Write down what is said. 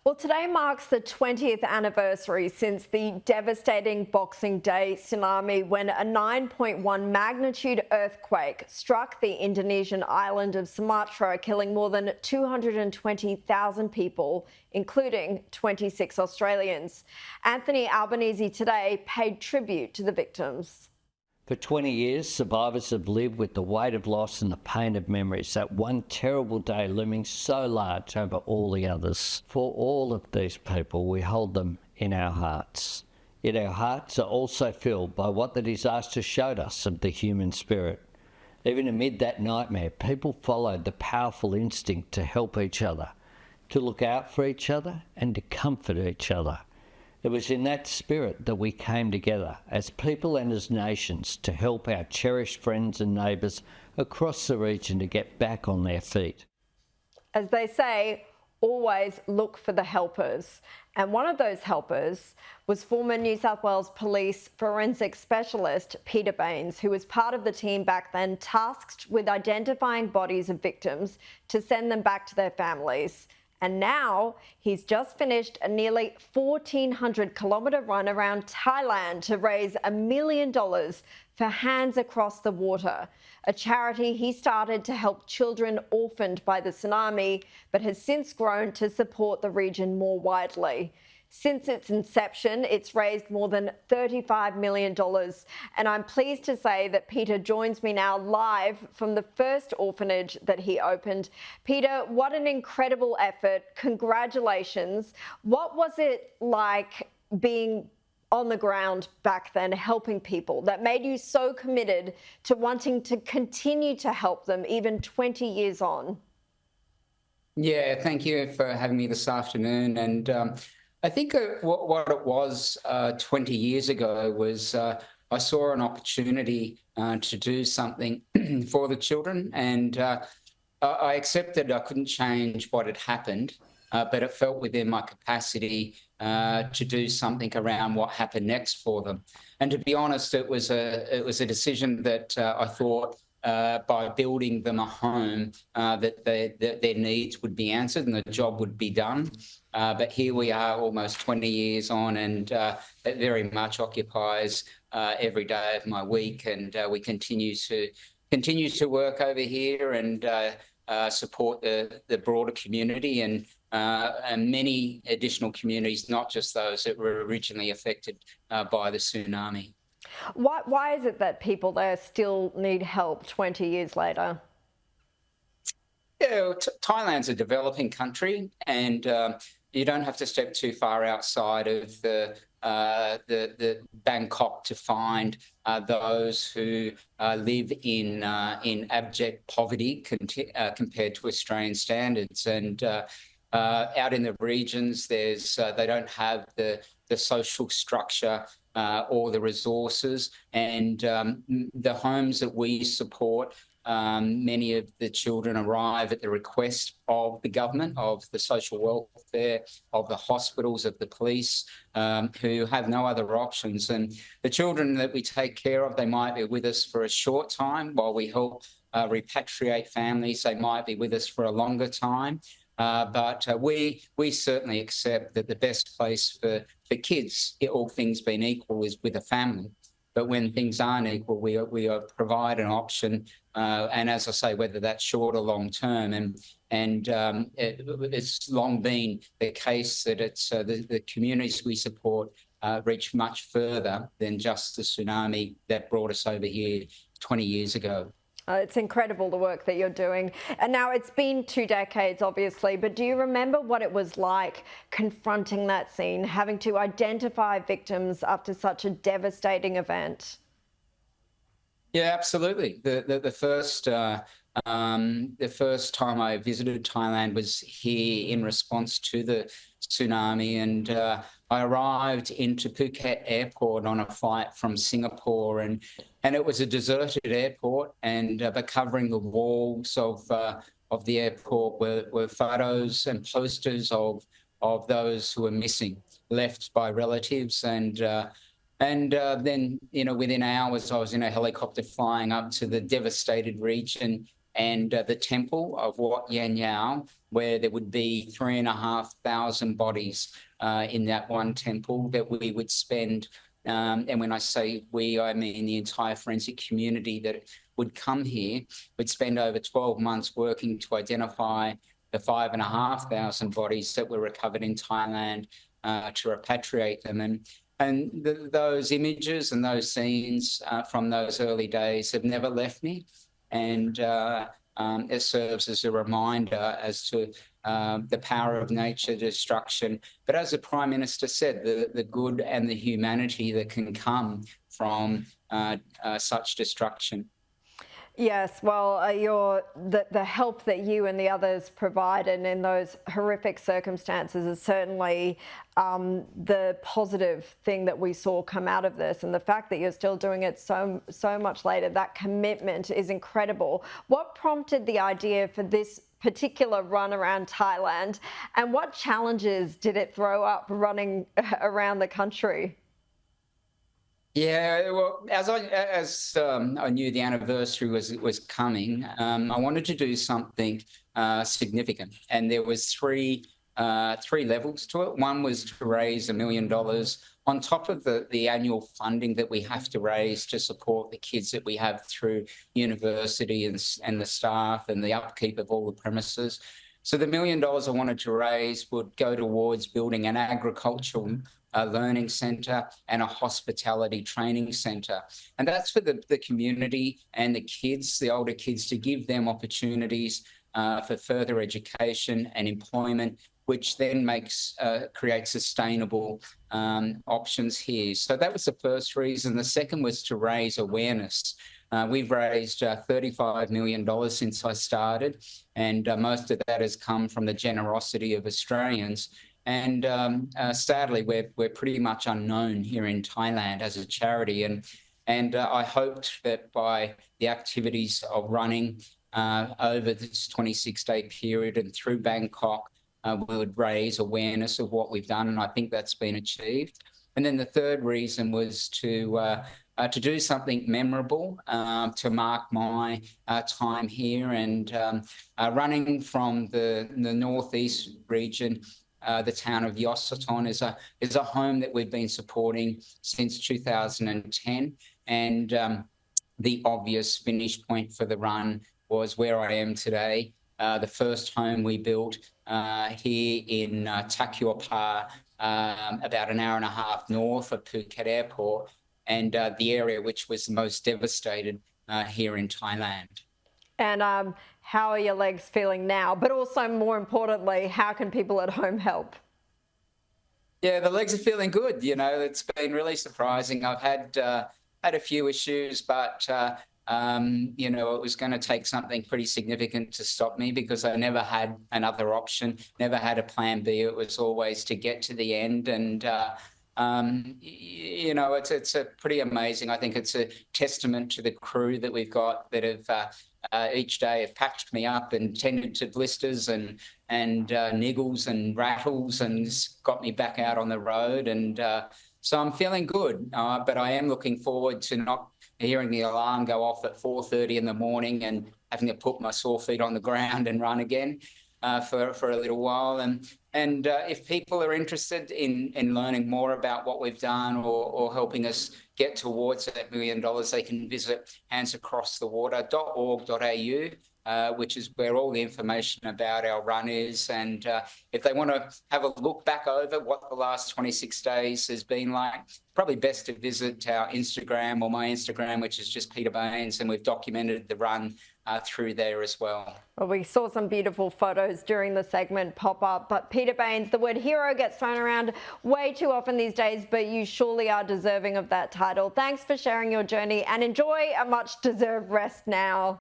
Well, today marks the 20th anniversary since the devastating Boxing Day tsunami when a 9.1 magnitude earthquake struck the Indonesian island of Sumatra, killing more than 220,000 people, including 26 Australians. Anthony Albanese today paid tribute to the victims. For 20 years, survivors have lived with the weight of loss and the pain of memories, that one terrible day looming so large over all the others. For all of these people, we hold them in our hearts. Yet our hearts are also filled by what the disaster showed us of the human spirit. Even amid that nightmare, people followed the powerful instinct to help each other, to look out for each other and to comfort each other. It was in that spirit that we came together as people and as nations to help our cherished friends and neighbours across the region to get back on their feet. As they say, always look for the helpers. And one of those helpers was former New South Wales Police forensic specialist Peter Baines, who was part of the team back then tasked with identifying bodies of victims to send them back to their families. And now he's just finished a nearly 1,400-kilometre run around Thailand to raise $1 million for Hands Across the Water, a charity he started to help children orphaned by the tsunami, but has since grown to support the region more widely. Since its inception, it's raised more than $35 million. And I'm pleased to say that Peter joins me now live from the first orphanage that he opened. Peter, what an incredible effort. Congratulations. What was it like being on the ground back then, helping people, that made you so committed to wanting to continue to help them even 20 years on? Yeah, thank you for having me this afternoon. And I think what it was 20 years ago was I saw an opportunity to do something for the children, and I accepted I couldn't change what had happened, but it felt within my capacity to do something around what happened next for them. And to be honest, it was a decision that I thought by building them a home that their needs would be answered and the job would be done. But here we are almost 20 years on, and it very much occupies every day of my week, and we continue to work over here and support the broader community and many additional communities, not just those that were originally affected by the tsunami. Why is it that people there still need help 20 years later? Yeah, Thailand's a developing country, and you don't have to step too far outside of the Bangkok to find those who live in abject poverty compared to Australian standards. And out in the regions, they don't have the social structure or the resources, and the homes that we support, many of the children arrive at the request of the government, of the social welfare, of the hospitals, of the police, who have no other options. And the children that we take care of, they might be with us for a short time while we help repatriate families. They might be with us for a longer time. But we certainly accept that the best place for kids, all things being equal, is with a family. But when things aren't equal, we provide an option, and as I say, whether that's short or long term. And it's long been the case that it's the communities we support reach much further than just the tsunami that brought us over here 20 years ago. It's incredible, the work that you're doing. And now it's been 2 decades, obviously, but do you remember what it was like confronting that scene, having to identify victims after such a devastating event? Yeah, absolutely. The first time I visited Thailand was here in response to the tsunami, and I arrived into Phuket airport on a flight from Singapore, and it was a deserted airport, and but covering the walls of the airport were photos and posters of those who were missing, left by relatives, and then, within hours, I was in a helicopter flying up to the devastated region and the temple of Wat Yan Yao, where there would be 3,500 bodies in that one temple that we would spend. And when I say we, I mean the entire forensic community that would come here, would spend over 12 months working to identify the 5,500 bodies that were recovered in Thailand, to repatriate them. And those images and those scenes from those early days have never left me. And it serves as a reminder as to the power of nature destruction. But as the Prime Minister said, the good and the humanity that can come from such destruction. Yes, well, the help that you and the others provided in those horrific circumstances is certainly the positive thing that we saw come out of this. And the fact that you're still doing it so much later, that commitment is incredible. What prompted the idea for this particular run around Thailand, and what challenges did it throw up running around the country? Yeah, well, as I knew the anniversary was coming, I wanted to do something significant, and there was three levels to it. One was to raise $1 million on top of the annual funding that we have to raise to support the kids that we have through university and the staff and the upkeep of all the premises. So the $1 million I wanted to raise would go towards building an agricultural learning centre and a hospitality training centre. And that's for the community and the kids, the older kids, to give them opportunities for further education and employment, which then creates sustainable options here. So that was the first reason. The second was to raise awareness. We've raised $35 million since I started, and most of that has come from the generosity of Australians. And sadly, we're pretty much unknown here in Thailand as a charity. And I hoped that by the activities of running over this 26-day period and through Bangkok, we would raise awareness of what we've done. And I think that's been achieved. And then the third reason was to do something memorable to mark my time here. And running from the northeast region, the town of Yosaton is a home that we've been supporting since 2010. And the obvious finish point for the run was where I am today, the first home we built here in Takiwapa, about an hour and a half north of Phuket Airport, and the area which was the most devastated here in Thailand. And how are your legs feeling now? But also, more importantly, how can people at home help? Yeah, the legs are feeling good. You know, it's been really surprising. I've had a few issues, but you know, it was going to take something pretty significant to stop me, because I never had another option, never had a plan B. It was always to get to the end. And you know, it's a pretty amazing. I think it's a testament to the crew that we've got that have each day have patched me up and tended to blisters and niggles and rattles and got me back out on the road. And so I'm feeling good, but I am looking forward to not hearing the alarm go off at 4:30 in the morning and having to put my sore feet on the ground and run again for a little while. And if people are interested in learning more about what we've done or helping us get towards that $1 million, they can visit handsacrossthewater.org.au, which is where all the information about our run is. And if they want to have a look back over what the last 26 days has been like, probably best to visit our Instagram, or my Instagram, which is just Peter Baines, and we've documented the run through there as well. Well, we saw some beautiful photos during the segment pop up, but Peter Baines, the word hero gets thrown around way too often these days, but you surely are deserving of that title. Thanks for sharing your journey, and enjoy a much deserved rest now.